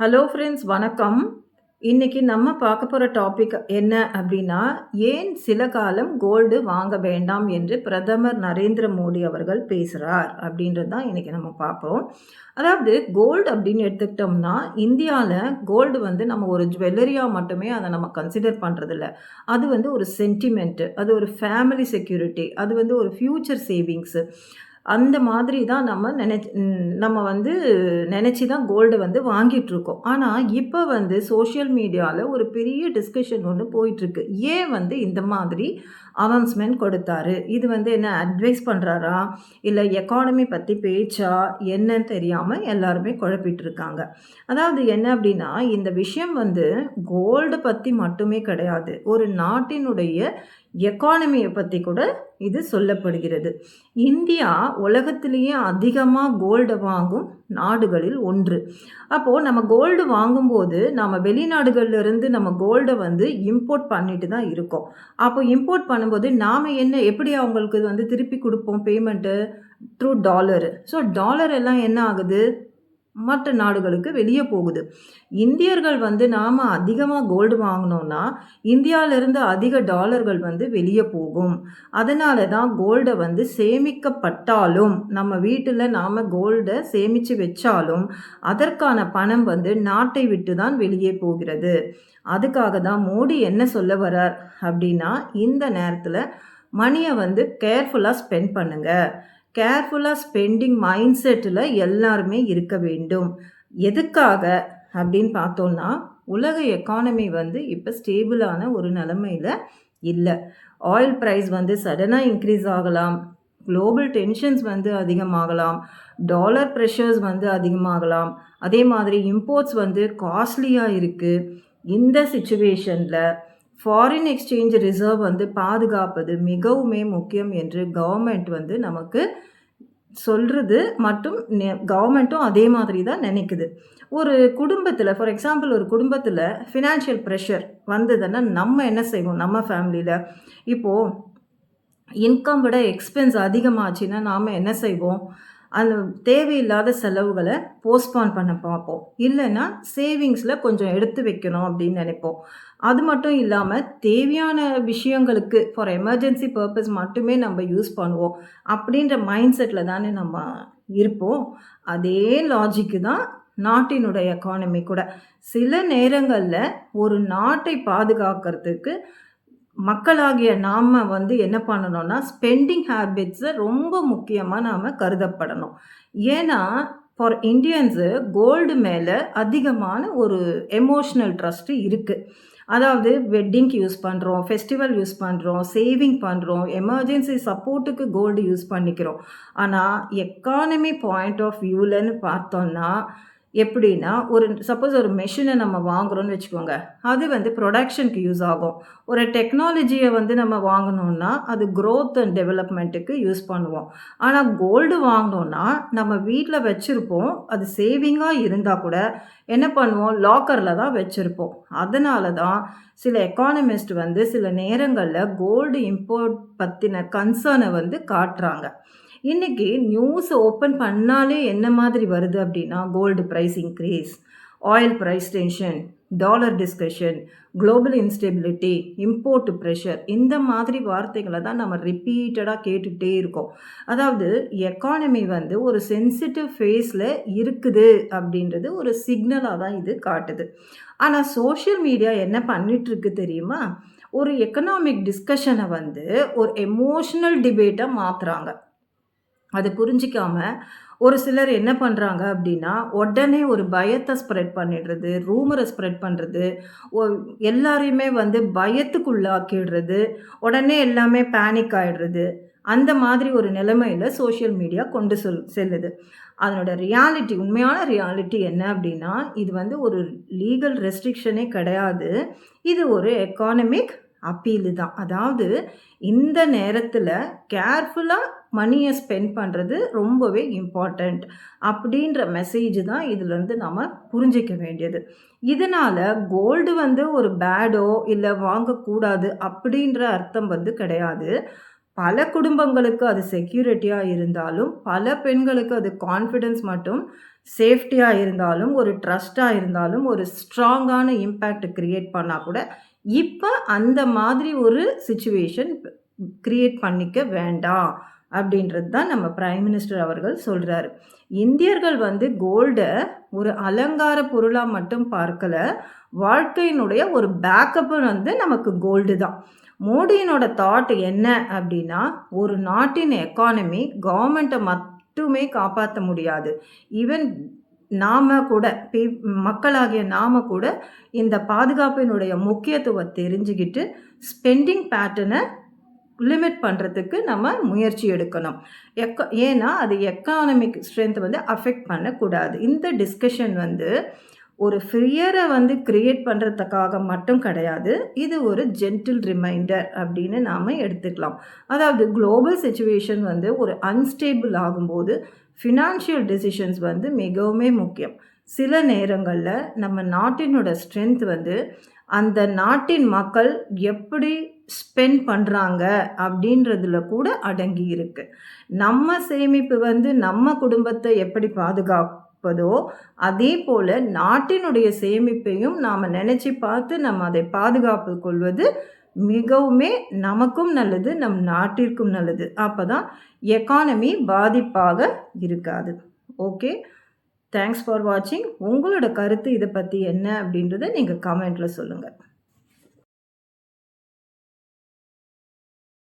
Hello friends வணக்கம். இன்னைக்கு நம்ம பார்க்க போற டாபிக் என்ன அப்படின்னா, ஏன் சில காலம் கோல்டு வாங்க வேண்டாம் என்று பிரதமர் நரேந்திர மோடி அவர்கள் பேசுறார் அப்படின்றது தான் இன்னைக்கு நம்ம பார்ப்போம். அதாவது கோல்டு அப்படின்னு எடுத்துக்கிட்டோம்னா, இந்தியால கோல்டு வந்து நம்ம ஒரு ஜுவல்லரியா மட்டுமே அத நம்ம கன்சிடர் பண்றதில்ல. அது வந்து ஒரு சென்டிமென்ட், அது ஒரு ஃபேமிலி செக்யூரிட்டி, அது வந்து ஒரு ஃப்யூச்சர் சேவிங்ஸ். அந்த மாதிரி தான் நம்ம வந்து நெனச்சு தான் கோல்ட வந்து வாங்கிட்டுருக்கோம். ஆனா, இப்ப வந்து சோஷியல் மீடியால ஒரு பெரிய டிஸ்கஷன் ஒண்ணு போயிட்டுருக்கு. ஏன் வந்து இந்த மாதிரி அனௌன்ஸ்மென்ட் கொடுத்தாரு? இது வந்து என்ன அட்வைஸ் பண்றாரா? இல்ல எக்கானமி பத்தி பேச்சா? என்னன்னு தெரியாம எல்லாருமே குழப்பிட்டு இருக்காங்க. அதாவது என்ன அப்டின்னா, இந்த விஷயம் வந்து கோல்ட பத்தி மட்டுமே கிடையாது. ஒரு நாட்டினுடைய எக்கானமிய பத்தி கூட இது சொல்லப்படுகிறது. இந்தியா உலகத்திலேயே அதிகமா கோல்ட வாங்கும் நாடுகளில் ஒன்று. அப்போ நம்ம கோல்டு வாங்கும்போது, நம்ம வெளிநாடுகள்ல இருந்து நம்ம கோல்ட வந்து இம்போர்ட் பண்ணிட்டு தான் இருக்கோம். அப்போ இம்போர்ட் பண்ணும்போது நாம எப்படி அவங்களுக்கு வந்து திருப்பி குடுப்போம் payment? Through dollar. So dollar எல்லாம் என்ன ஆகுது? மற்ற நாடுகளுக்கு வெளிய போகுது. இந்தியர்கள் வந்து நாம அதிகமா கோல்டு வாங்குனோம்னா, இந்தியாவிலிருந்து அதிக டாலர்கள் வந்து வெளிய போகும். அதனால தான் கோல்ட வந்து சேமிக்கப்பட்டாலும், நம்ம வீட்டுல நாம கோல்ட சேமிச்சு வச்சாலும், அதற்கான பணம் வந்து நாட்டை விட்டு தான் வெளியே போகிறது. அதுக்காக தான் மோடி என்ன சொல்ல வரார் அப்டின்னா, இந்த நேரத்துல மணிய வந்து கேர்ஃபுல்லா ஸ்பெண்ட் பண்ணுங்க. கேர்ஃபுல்லா ஸ்பெண்டிங் மைண்ட் செட்ல எல்லாருமே இருக்க வேண்டும். எதுக்காக அப்படின்னு பார்த்தோம்னா, உலக எக்கானமி வந்து இப்ப ஸ்டேபிளான ஒரு நிலைமையில இல்ல. ஆயில் பிரைஸ் வந்து சடனா இன்க்ரீஸ் ஆகலாம். குளோபல் டென்ஷன்ஸ் வந்து அதிகமாகலாம். டாலர் பிரஷர்ஸ் வந்து அதிகமாகலாம். அதே மாதிரி இம்போர்ட்ஸ் வந்து காஸ்ட்லியா இருக்கு. இந்த சிச்சுவேஷன்ல ஃபாரின் எக்ஸ்சேஞ்ச் ரிசர்வ் வந்து பாதுகாப்பது மிகவுமே முக்கியம் என்று கவர்மெண்ட் வந்து நமக்கு சொல்றது மற்றும் கவர்மெண்ட்டும் அதே மாதிரி தான் நினைக்குது. ஒரு குடும்பத்தில ஃபார் எக்ஸாம்பிள் ஒரு குடும்பத்தில ஃபினான்ஷியல் பிரஷர் வந்ததுன்னா, நம்ம என்ன செய்வோம்? நம்ம ஃபேமிலில இப்போ இன்கம் விட எக்ஸ்பென்ஸ் அதிகமாச்சுன்னா, நாம என்ன செய்வோம்? அந்த தேவையில்லாத செலவுகள போஸ்ட்பான் பண்ண பார்ப்போம். இல்லன்னா, சேவிங்ஸ்ல கொஞ்சம் எடுத்து வைக்கணும் அப்படின்னு நினைப்போம். அது மட்டும் இல்லாம, தேவையான விஷயங்களுக்கு ஃபார் எமர்ஜென்சி பர்ப்பஸ் மட்டுமே நம்ம யூஸ் பண்ணுவோம். அப்படின்ற மைண்ட் செட்ல தானே நம்ம இருப்போம். அதே லாஜிக்கு தான் நாட்டினுடைய எக்கானமி கூட. சில நேரங்கள்ல ஒரு நாட்டை பாதுகாக்கிறதுக்கு மக்களாகிய நாம வந்து என்ன பண்ணணும்னா, ஸ்பெண்டிங் ஹேபிட்ஸ ரொம்ப முக்கியமா நாம கருதப்படணும். ஏன்னா, ஃபார் இண்டியன்ஸு கோல்டு மேல அதிகமான ஒரு எமோஷனல் ட்ரஸ்ட் இருக்கு. அதாவது வெட்டிங்க்கு யூஸ் பண்றோம், ஃபெஸ்டிவல் யூஸ் பண்றோம், சேவிங் பண்றோம், எமர்ஜென்சி சப்போர்ட்டுக்கு கோல்டு யூஸ் பண்ணிக்கிறோம். ஆனா, எக்கானமி பாயிண்ட் ஆஃப் வியூலன்னு பார்த்தோம்னா, எப்படின்னா, ஒரு சப்போஸ் ஒரு மெஷின நம்ம வாங்குறோம்னு வச்சுக்கோங்க. அது வந்து புரொடக்ஷனுக்கு யூஸ் ஆகும். ஒரு டெக்னாலஜிய வந்து நம்ம வாங்கணும்னா, அது குரோத் அண்ட் டெவலப்மென்ட்டுக்கு யூஸ் பண்ணுவோம். ஆனா கோல்டு வாங்குனோம்னா, நம்ம வீட்ல வச்சிருப்போம். அது சேவிங்கா இருந்தா கூட என்ன பண்ணுவோம்? லாக்கர்ல தான் வச்சிருப்போம். அதனால தான் சில எக்கானமிஸ்ட் வந்து சில நேரங்கள்ல கோல்டு இம்போர்ட் பத்தின கன்சர்ன வந்து காட்டுறாங்க. இன்னைக்கு நியூஸ் ஓப்பன் பண்ணாலே என்ன மாதிரி வருது அப்படின்னா, gold price increase, oil price tension, dollar discussion, global instability, import pressure இந்த மாதிரி வார்த்தைகள தான் நம்ம ரிப்பீட்டடா கேட்டுக்கிட்டே இருக்கோம். அதாவது எக்கானமி வந்து ஒரு சென்சிட்டிவ் ஃபேஸ்ல இருக்குது அப்படின்றது ஒரு சிக்னலா தான் இது காட்டுது. ஆனா சோஷியல் மீடியா என்ன பண்ணிட்டு இருக்கு தெரியுமா? ஒரு எக்கனாமிக் டிஸ்கஷன வந்து ஒரு எமோஷனல் டிபேட்டா மாத்துறாங்க. அது புரிஞ்சிக்காம, ஒரு சிலர் என்ன பண்றாங்க அப்டின்னா, உடனே ஒரு பயத்த ஸ்ப்ரெட் பண்ணிடுறது, ரூமர ஸ்ப்ரெட் பண்றது, ஒ எல்லாரையுமே வந்து பயத்துக்குள்ளாக்கிடுறது, உடனே எல்லாமே பேனிக் ஆயிடுறது. அந்த மாதிரி ஒரு நிலைமையில சோஷியல் மீடியா கொண்டு செல்லுது. அதனோட ரியாலிட்டி உண்மையான ரியாலிட்டி என்ன அப்டின்னா, இது வந்து ஒரு லீகல் ரெஸ்ட்ரிக்ஷனே கிடையாது. இது ஒரு எக்கானமிக் அப்பீல் தான். அதாவது இந்த நேரத்தில கேர்ஃபுல்லா மணிய ஸ்பெண்ட் பண்றது ரொம்பவே இம்பார்ட்டன்ட். அப்படின்ற மெசேஜ் தான் இதுலருந்து நம்ம புரிஞ்சிக்க வேண்டியது. இதனால கோல்டு வந்து ஒரு பேடோ, இல்ல வாங்கக்கூடாது அப்படின்ற அர்த்தம் வந்து கிடையாது. பல குடும்பங்களுக்கு அது செக்யூரிட்டியா இருந்தாலும், பல பெண்களுக்கு அது கான்ஃபிடன்ஸ் மற்றும் சேஃப்டியாக இருந்தாலும், ஒரு ட்ரஸ்ட்டாக இருந்தாலும், ஒரு ஸ்ட்ராங்கான இம்பேக்ட் கிரியேட் பண்ணால் கூட, இப்போ அந்த மாதிரி ஒரு சிச்சுவேஷன் கிரியேட் பண்ணிக்க வேண்டாம் அப்படின்றது தான் நம்ம பிரைம் மினிஸ்டர் அவர்கள் சொல்கிறாரு. இந்தியர்கள் வந்து கோல்டை ஒரு அலங்கார பொருளாக மட்டும் பார்க்கல, வாழ்க்கையினுடைய ஒரு பேக்கப்பு வந்து நமக்கு கோல்டு தான். மோடியினோட தாட் என்ன அப்படின்னா, ஒரு நாட்டின் எக்கானமி கவர்மெண்ட்டை மட்டுமே காப்பாற்ற முடியாது. ஈவன் நாம கூட மக்களாகிய நாம கூட இந்த பாதுகாப்பினுடைய முக்கியத்துவம் தெரிஞ்சுக்கிட்டு ஸ்பெண்டிங் பேட்டர்னை லிமிட் பண்ணுறதுக்கு நம்ம முயற்சி எடுக்கணும். ஏன்னா அது எக்கானமிக் ஸ்ட்ரென்த் வந்து அஃபெக்ட் பண்ணக்கூடாது. இந்த டிஸ்கஷன் வந்து ஒரு ஃபியரை வந்து கிரியேட் பண்ணுறதுக்காக மட்டும் கிடையாது. இது ஒரு ஜென்டில் ரிமைண்டர் அப்படின்னு நாம் எடுத்துக்கலாம். அதாவது குளோபல் சிச்சுவேஷன் வந்து ஒரு அன்ஸ்டேபிள் ஆகும்போது ஃபினான்ஷியல் டெசிஷன்ஸ் வந்து மிகவுமே முக்கியம். சில நேரங்களில் நம்ம நாட்டினோட ஸ்ட்ரென்த் வந்து அந்த நாட்டின் மக்கள் எப்படி ஸ்பெண்ட் பண்ணுறாங்க அப்படின்றதுல கூட அடங்கி இருக்கு. நம்ம சேமிப்பு வந்து நம்ம குடும்பத்தை எப்படி பாதுகாப்பதோ அதே போல் நாட்டினுடைய சேமிப்பையும் நாம் நினச்சி பார்த்து நம்ம அதை பாதுகாப்பு கொள்வது மிகவுமே நமக்கும் நல்லது, நம் நாட்டிற்கும் நல்லது. அப்போ தான் எக்கானமி பாதிப்பாக இருக்காது. ஓகே, தேங்க்ஸ் ஃபார் வாட்சிங். உங்களோட கருத்து இதை பற்றி என்ன அப்படின்றத நீங்கள் கமெண்ட்டில் சொல்லுங்கள்.